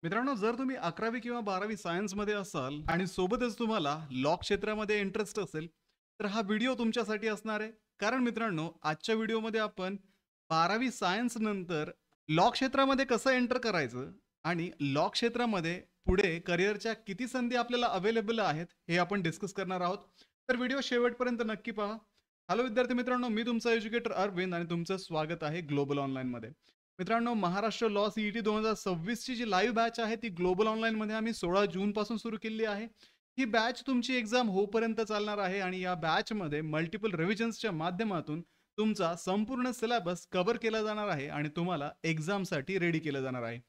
मित्रांनो, जर तुम्ही 11वी किंवा 12वी सायन्समध्ये असाल आणि सोबतच तुम्हाला लॉ क्षेत्रामध्ये इंटरेस्ट असेल, तर हा व्हिडिओ तुमच्यासाठी असणार आहे. कारण मित्रांनो, आजच्या व्हिडिओमध्ये आपण 12वी सायन्स नंतर लॉ क्षेत्रामध्ये कसं एंटर करायचं आणि लॉ क्षेत्रामध्ये पुढे करिअरच्या किती संधी आपल्याला अवेलेबल आहेत, हे आपण डिस्कस करणार आहोत. तर व्हिडिओ शेवटपर्यंत नक्की पहा. हॅलो विद्यार्थी मित्रांनो, मी तुमचा एज्युकेटर अरविंद आणि तुमचं स्वागत आहे ग्लोबल ऑनलाईनमध्ये. मित्रांनो, महाराष्ट्र लॉ सीईटी 2026 ची जी लाईव्ह बॅच आहे ती ग्लोबल ऑनलाईन मध्ये आम्ही 16 जून पासून सुरू केली आहे. ही बॅच तुमची एक्झाम होईपर्यंत चालणार आहे आणि या बॅच मध्ये मल्टिपल रिव्हिजन्सच्या माध्यमातून तुमचा संपूर्ण सिलेबस कव्हर केला जाणार आहे आणि तुम्हाला एक्झामसाठी रेडी केलं जाणार आहे.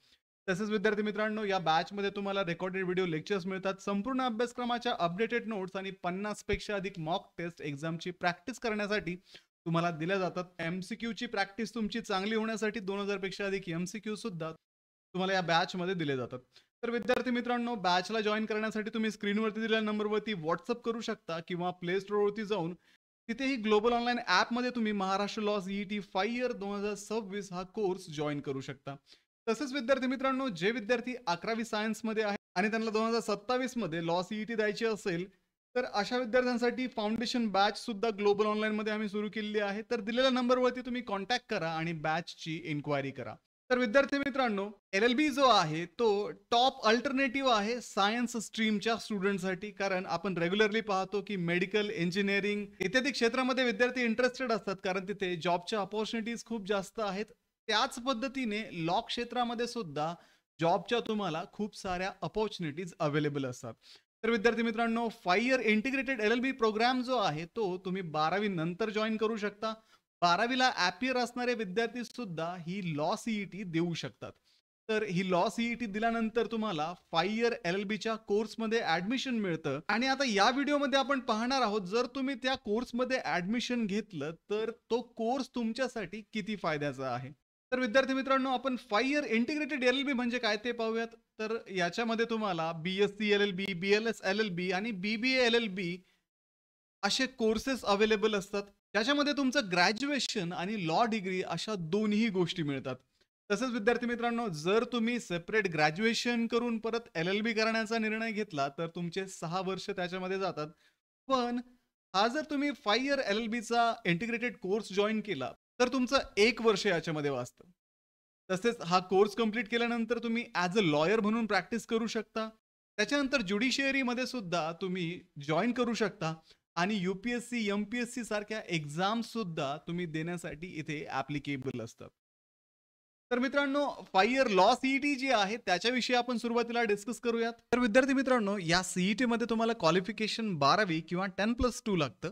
तसेच विद्यार्थी मित्रांनो, या बॅच मध्ये तुम्हाला रेकॉर्डेड व्हिडिओ लेक्चर्स मिळतात, संपूर्ण अभ्यासक्रमाच्या अपडेटेड नोट्स आणि 50 पेक्षा अधिक मॉक टेस्ट एक्झामची प्रॅक्टिस करण्यासाठी तुम्हाला दिल्या जातात. एमसीक्यू ची प्रॅक्टिस तुमची चांगली होण्यासाठी 2000 पेक्षा अधिक एमसीक्यू सुद्धा तुम्हाला या बॅच मध्ये दिले जातात. तर विद्यार्थी मित्रांनो, बॅचला जॉईन करण्यासाठी तुम्ही स्क्रीनवरती दिलेल्या नंबरवरती व्हॉट्सअप करू शकता किंवा प्ले स्टोअरवरती जाऊन तिथेही ग्लोबल ऑनलाईन ॲपमध्ये तुम्ही महाराष्ट्र लॉ सीईटी 5 इयर 2026 हा कोर्स जॉईन करू शकता. तसेच विद्यार्थी मित्रांनो, जे विद्यार्थी 11वी सायन्समध्ये आहे आणि त्यांना 2027 मध्ये लॉ सीईटी द्यायची असेल, तर अशा विद्यार्थ्यांसाठी फाउंडेशन बॅच सुद्धा ग्लोबल ऑनलाईन मध्ये आम्ही सुरू केलेली आहे. तर दिलेल्या नंबरवरती तुम्ही कॉन्टॅक्ट करा आणि बॅचची इन्क्वायरी करा. तर विद्यार्थी मित्रांनो, LLB जो आहे तो टॉप अल्टरनेटिव्ह आहे सायन्स स्ट्रीमच्या स्टुडंटसाठी. कारण आपण रेग्युलरली पाहतो की मेडिकल, इंजिनिअरिंग इत्यादी क्षेत्रामध्ये विद्यार्थी इंटरेस्टेड असतात, कारण तिथे जॉबच्या अपॉर्च्युनिटीज खूप जास्त आहेत. त्याच पद्धतीने लॉ क्षेत्रामध्ये सुद्धा जॉबच्या तुम्हाला खूप साऱ्या अपॉर्च्युनिटीज अवेलेबल असतात. तर विद्यार्थी मित्रांनो, 5 इयर इंटिग्रेटेड LLB प्रोग्राम जो आहे तो तुम्ही 12वी नंतर जॉईन करू शकता. 12वीला ॲपियर असणारे विद्यार्थी सुद्धा ही लॉ सीईटी देऊ शकतात. तर ही लॉ सीईटी दिल्यानंतर तुम्हाला 5 इयर LLBच्या कोर्समध्ये ॲडमिशन मिळतं आणि आता या व्हिडिओमध्ये आपण पाहणार आहोत, जर तुम्ही त्या कोर्समध्ये ॲडमिशन घेतलं तर तो कोर्स तुमच्यासाठी किती फायद्याचा आहे. तर विद्यार्थी मित्रांनो, आपण 5 इयर इंटिग्रेटेड LLB म्हणजे काय ते पाहूयात. तर याच्यामध्ये तुम्हाला BSc LLB, BLS LLB आणि BBA LLB असे कोर्सेस अवेलेबल असतात. त्याच्यामध्ये तुमचं ग्रॅज्युएशन आणि लॉ डिग्री अशा दोन्ही गोष्टी मिळतात. तसंच विद्यार्थी मित्रांनो, जर तुम्ही सेपरेट ग्रॅज्युएशन करून परत LLB करण्याचा निर्णय घेतला तर तुमचे 6 वर्ष त्याच्यामध्ये जातात. पण हा जर तुम्ही 5 इयर LLBचा इंटिग्रेटेड कोर्स जॉइन केला तर तुमचं 1 वर्ष याच्यामध्ये वाचतं. तसेच हा कोर्स कंप्लीट केल्यानंतर तुम्ही ॲज अ लॉयर म्हणून प्रॅक्टिस करू शकता. त्याच्यानंतर ज्युडिशियरीमध्ये सुद्धा तुम्ही जॉइन करू शकता आणि UPSC, MPSC सारख्या एक्झाम सुद्धा तुम्ही देण्यासाठी इथे ॲप्लिकेबल असतात. तर मित्रांनो, 5 इयर लॉ सीईटी जी आहे त्याच्याविषयी आपण सुरुवातीला डिस्कस करूयात. तर विद्यार्थी मित्रांनो, या सीईटी मध्ये तुम्हाला क्वालिफिकेशन 12वी किंवा 10+2 लागतं.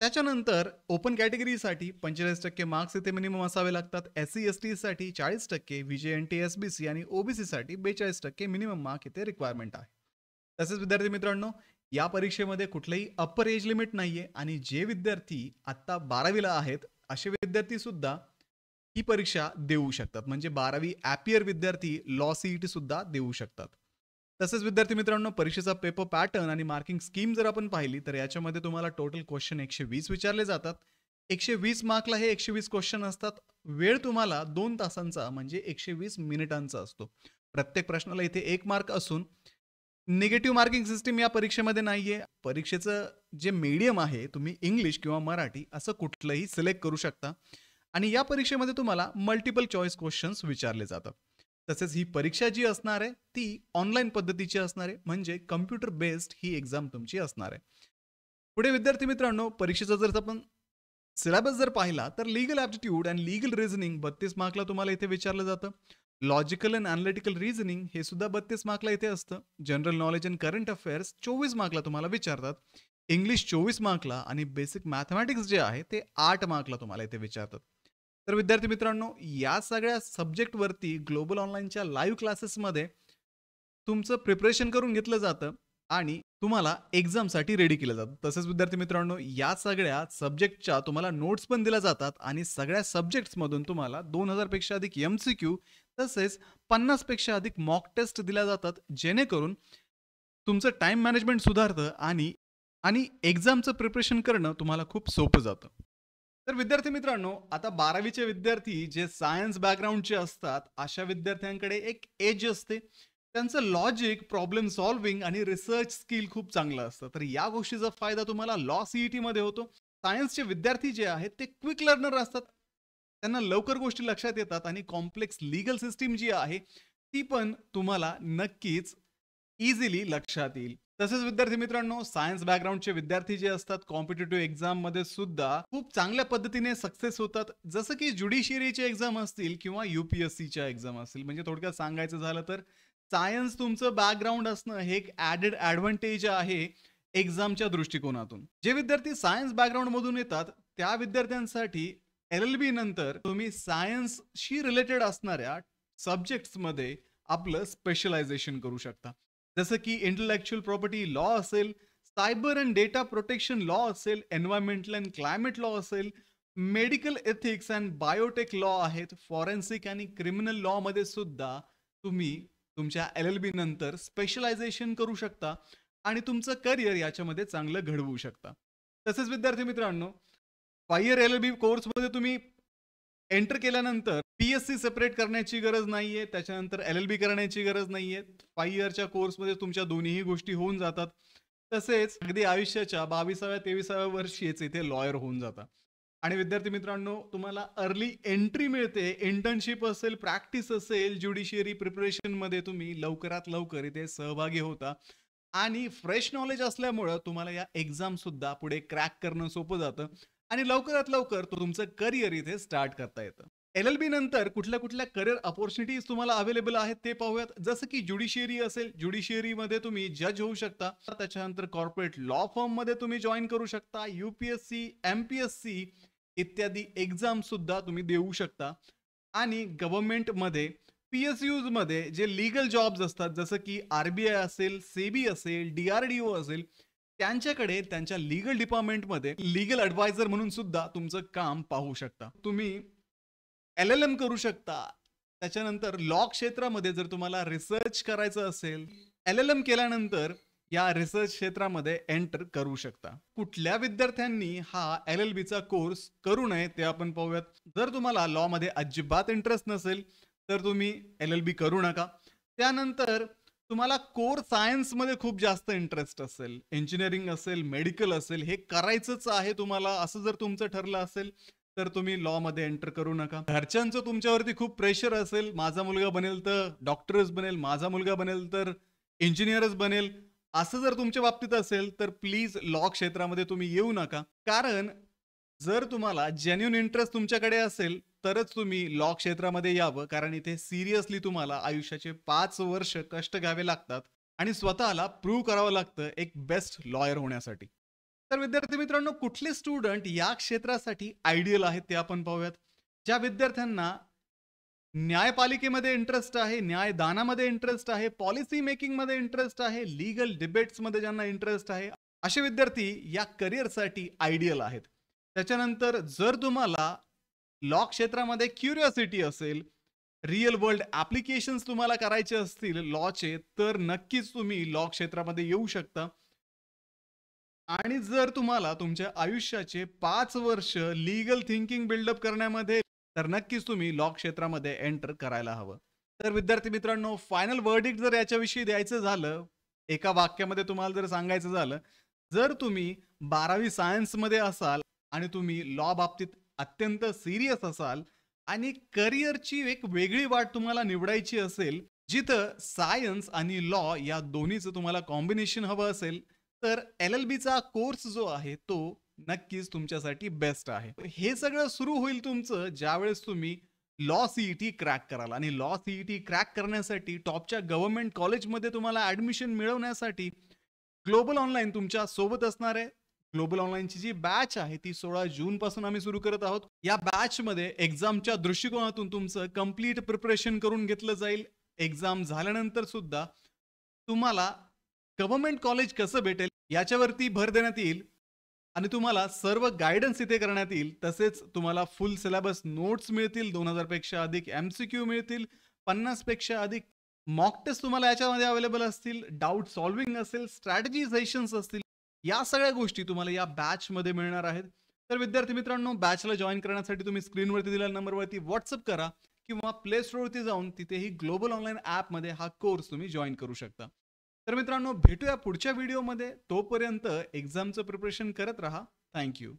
त्याच्यानंतर ओपन कॅटेगरीसाठी 45% मार्क्स इथे मिनिमम असावे लागतात. SC ST साठी 40%, VJNT SBC आणि OBC साठी 42% मिनिमम मार्क इथे रिक्वायरमेंट आहे. तसेच विद्यार्थी मित्रांनो, या परीक्षेमध्ये कुठलंही अप्पर एज लिमिट नाहीये आणि जे विद्यार्थी आता 12वीला आहेत असे विद्यार्थी सुद्धा ही परीक्षा देऊ शकतात. म्हणजे 12वी ॲपियर विद्यार्थी लॉ सीईटी सुद्धा देऊ शकतात. तसेच विद्यार्थी मित्रांनो, परीक्षेचा पेपर पॅटर्न आणि मार्किंग स्कीम जर आपण पाहिली तर याच्यामध्ये तुम्हाला टोटल क्वेश्चन 120 विचारले जातात. 120 मार्कला हे 120 क्वेश्चन असतात. वेळ तुम्हाला 2 तासांचा म्हणजे 120 मिनिटांचा असतो. प्रत्येक प्रश्नाला इथे 1 मार्क असून निगेटिव्ह मार्किंग सिस्टीम या परीक्षेमध्ये नाहीये. परीक्षेचं जे मीडियम आहे, तुम्ही इंग्लिश किंवा मराठी असं कुठलंही सिलेक्ट करू शकता आणि या परीक्षेमध्ये तुम्हाला मल्टिपल चॉईस क्वेश्चन्स विचारले जातात. तसेच ही परीक्षा जी असणार आहे ती ऑनलाईन पद्धतीची असणार आहे, म्हणजे कम्प्युटर बेस्ड ही एक्झाम तुमची असणार आहे. पुढे विद्यार्थी मित्रांनो, परीक्षेचा जर आपण सिलेबस जर पाहिला तर legal aptitude and legal reasoning 32 मार्कला तुम्हाला इथे विचारलं जातं. लॉजिकल अँड अनालिटिकल रिझनिंग हे सुद्धा 32 मार्कला इथे असतं. General knowledge and current affairs 24 मार्कला तुम्हाला विचारतात. इंग्लिश 24 मार्कला आणि बेसिक मॅथमॅटिक्स जे आहे ते 8 मार्कला तुम्हाला इथे विचारतात. तर विद्यार्थी मित्रांनो, या सगळ्या सब्जेक्टवरती ग्लोबल ऑनलाईनच्या लाईव्ह क्लासेसमध्ये तुमचं प्रिपरेशन करून घेतलं जातं आणि तुम्हाला एक्झामसाठी रेडी केलं जातं. तसेच विद्यार्थी मित्रांनो, या सगळ्या सब्जेक्टच्या तुम्हाला नोट्स पण दिल्या जातात आणि सगळ्या सब्जेक्ट्समधून तुम्हाला 2000 पेक्षा अधिक MCQ तसेच 50 पेक्षा अधिक मॉक टेस्ट दिल्या जातात, जेणेकरून तुमचं टाइम मॅनेजमेंट सुधारतं आणि आणि एक्झामचं प्रिपरेशन करणं तुम्हाला खूप सोपं जातं. तर विद्यार्थी मित्रांनो, आता 12वीचे विद्यार्थी जे सायन्स बॅकग्राऊंडचे असतात अशा विद्यार्थ्यांकडे एक एज असते. त्यांचं लॉजिक, प्रॉब्लेम सॉल्व्हिंग आणि रिसर्च स्किल खूप चांगलं असतं. तर या गोष्टीचा फायदा तुम्हाला लॉ सीईटी मध्ये होतो. सायन्सचे विद्यार्थी जे आहेत ते क्विक लर्नर असतात. त्यांना लवकर गोष्टी लक्षात येतात आणि कॉम्प्लेक्स लीगल सिस्टीम जी आहे ती पण तुम्हाला नक्कीच इझिली लक्षात येईल. तसेच विद्यार्थी मित्रांनो, सायन्स बॅकग्राऊंडचे विद्यार्थी जे असतात कॉम्पिटिटिव्ह एक्झाम मध्ये सुद्धा खूप चांगल्या पद्धतीने सक्सेस होतात. जसं की ज्युडिशियरीचे एक्झाम असतील किंवा यूपीएससीच्या एक्झाम असतील. म्हणजे थोडक्यात सांगायचं झालं तर सायन्स तुमचं बॅकग्राऊंड असणं हे एक ॲडेड ॲडव्हान्टेज आहे एक्झामच्या दृष्टिकोनातून. जे विद्यार्थी सायन्स बॅकग्राऊंड मधून येतात त्या विद्यार्थ्यांसाठी LLB नंतर तुम्ही सायन्सशी रिलेटेड असणाऱ्या सब्जेक्ट्समध्ये आपलं स्पेशलायझेशन करू शकता. जसं की इंटेलेक्च्युअल प्रॉपर्टी लॉ असेल, cyber and data protection law असेल, एन्व्हायरमेंटल अँड क्लायमेट लॉ असेल, medical ethics and biotech law आहेत, फॉरेन्सिक आणि क्रिमिनल लॉ मध्ये सुद्धा तुम्ही तुमच्या LLB नंतर स्पेशलायझेशन करू शकता आणि तुमचं करिअर याच्यामध्ये चांगलं घडवू शकता. तसेच विद्यार्थी मित्रांनो, 5 इयर LLB कोर्समध्ये तुम्ही एंटर केल्यानंतर PSC सेपरेट करण्याची गरज नाहीये. त्याच्यानंतर LLB करण्याची गरज नाहीये. 5 इयरच्या कोर्समध्ये तुमच्या दोन्हीही गोष्टी होऊन जातात. तसेच अगदी आयुष्याच्या 22व्या-23व्या वर्षीच इथे लॉयर होऊन जातात. आणि विद्यार्थी मित्रांनो, तुम्हाला अर्ली एंट्री मिळते. इंटर्नशिप असेल, प्रॅक्टिस असेल, ज्युडिशियरी प्रिपरेशनमध्ये तुम्ही लवकरात लवकर इथे सहभागी होता. आणि फ्रेश नॉलेज असल्यामुळं तुम्हाला या एक्झाम सुद्धा पुढे क्रॅक करणं सोपं जातं आणि लवकरात लवकर तुमचं करिअर इथे स्टार्ट करता येतं. LLB नंतर कुठल्या कुठल्या करिअर अपॉर्च्युनिटीज तुम्हाला अवेलेबल आहेत ते पाहूयात. जसं की ज्युडिशियरी असेल, ज्युडिशियरीमध्ये तुम्ही जज होऊ शकता. त्याच्यानंतर कॉर्पोरेट लॉ फर्म मध्ये तुम्ही जॉईन करू शकता. UPSC, MPSC इत्यादी एक्झाम सुद्धा तुम्ही देऊ शकता. आणि गव्हर्नमेंट मध्ये PSUज मध्ये जे लीगल जॉब्स असतात, जसं की RBI असेल, सेबी असेल, DRDO असेल, त्यांच्याकडे त्यांच्या लीगल डिपार्टमेंटमध्ये लीगल ॲडवायझर म्हणून सुद्धा तुमचं काम पाहू शकता. तुम्ही LLM करू शकता. त्याच्यानंतर लॉ क्षेत्रामध्ये जर तुम्हाला रिसर्च करायचं असेल, LLM केल्यानंतर या रिसर्च क्षेत्रामध्ये एंटर करू शकता. कुठल्या विद्यार्थ्यांनी हा LLBचा कोर्स करू नये ते आपण पाहूयात. जर तुम्हाला लॉ मध्ये अजिबात इंटरेस्ट नसेल तर तुम्ही LLB करू नका. त्यानंतर तुम्हाला कोर सायन्स मध्ये खूप जास्त इंटरेस्ट असेल, इंजिनिअरिंग असेल, मेडिकल असेल, हे करायचंच आहे तुम्हाला असं जर तुमचं ठरलं असेल तर तुम्ही लॉ मध्ये एंटर करू नका. घरच्यांचं तुमच्यावरती खूप प्रेशर असेल, माझा मुलगा बनेल तर डॉक्टरच बनेल, माझा मुलगा बनेल तर इंजिनियरच बनेल, असं जर तुमच्या बाबतीत असेल तर प्लीज लॉ क्षेत्रामध्ये तुम्ही येऊ नका. कारण जर तुम्हाला जेन्युइन इंटरेस्ट तुमच्याकडे असेल तरच तुम्ही लॉ क्षेत्रामध्ये यावं. कारण इथे सिरियसली तुम्हाला आयुष्याचे 5 वर्ष कष्ट घ्यावे लागतात आणि स्वतःला प्रूव्ह करावं लागतं एक बेस्ट लॉयर होण्यासाठी. तर विद्यार्थी मित्रांनो, कुठले स्टुडंट या क्षेत्रासाठी आयडियल आहेत ते आपण पाहूयात. ज्या विद्यार्थ्यांना न्यायपालिकेमध्ये इंटरेस्ट आहे, न्यायदानामध्ये इंटरेस्ट आहे, पॉलिसी मेकिंग मध्ये इंटरेस्ट आहे, लीगल डिबेट्स मध्ये ज्यांना इंटरेस्ट आहे, असे विद्यार्थी या करिअरसाठी आयडियल आहेत. त्याच्यानंतर जर तुम्हाला लॉ क्षेत्रामध्ये क्युरिओसिटी असेल, रिअल वर्ल्ड ऍप्लिकेशन्स तुम्हाला करायचे असतील लॉचे, तर नक्कीच तुम्ही लॉ क्षेत्रामध्ये येऊ शकता. आणि जर तुम्हाला तुमच्या आयुष्याचे 5 वर्ष लीगल थिंकिंग बिल्डअप करण्यामध्ये, तर नक्कीच तुम्ही लॉ क्षेत्रामध्ये एंटर करायला हवं. तर विद्यार्थी मित्रांनो, फायनल वर्डिक्ट जर याच्याविषयी द्यायचं झालं, एका वाक्यामध्ये तुम्हाला जर सांगायचं झालं, जर तुम्ही 12वी सायन्समध्ये असाल आणि तुम्ही लॉ बाबतीत अत्यंत सिरियस असाल आणि करिअरची एक वेगळी वाट तुम्हाला निवडायची असेल, जिथं सायन्स आणि लॉ या दोन्हीचं तुम्हाला कॉम्बिनेशन हवं असेल, तर LLBचा कोर्स जो आहे तो नक्कीच तुमच्यासाठी बेस्ट आहे. हे सगळं सुरू होईल तुमचं ज्यावेळेस तुम्ही लॉ सीईटी क्रॅक कराल. आणि लॉ सीईटी क्रॅक करण्यासाठी टॉपच्या गव्हर्नमेंट कॉलेजमध्ये तुम्हाला ऍडमिशन मिळवण्यासाठी ग्लोबल ऑनलाईन तुमच्या सोबत असणार आहे. ग्लोबल ऑनलाईनची जी बॅच आहे ती 16 जून पासून आम्ही सुरू करत आहोत. या बॅच मध्ये एक्झामच्या दृष्टिकोनातून तुमचं कम्प्लीट प्रिपरेशन करून घेतलं जाईल. एक्झाम झाल्यानंतर सुद्धा तुम्हाला गव्हर्नमेंट कॉलेज कसं भेटेल याच्यावरती भर देण्यात येईल आणि तुम्हाला सर्व गायडन्स इथे करण्यात येईल. तसेच तुम्हाला फुल सिलेबस नोट्स मिळतील, 2000 पेक्षा अधिक MCQ मिळतील, 50 पेक्षा अधिक मॉक टेस्ट तुम्हाला याच्यामध्ये अवेलेबल असतील, डाऊट सॉल्व्हिंग असेल, स्ट्रॅटेजी सेशन्स असतील. या सगळ्या गोष्टी तुम्हाला या बॅच मध्ये मिळणार आहेत. तर विद्यार्थी मित्रांनो, बॅचला जॉईन करण्यासाठी तुम्ही स्क्रीनवरती दिलेल्या नंबरवरती व्हॉट्सअप करा किंवा प्ले स्टोअरवरती जाऊन तिथेही ग्लोबल ऑनलाईन ॲपमध्ये हा कोर्स तुम्ही जॉईन करू शकता. तर मित्रांनो भेटूया पुढच्या व्हिडिओमध्ये. तोपर्यंत एक्झामचं प्रिपरेशन करत राहा. थँक्यू.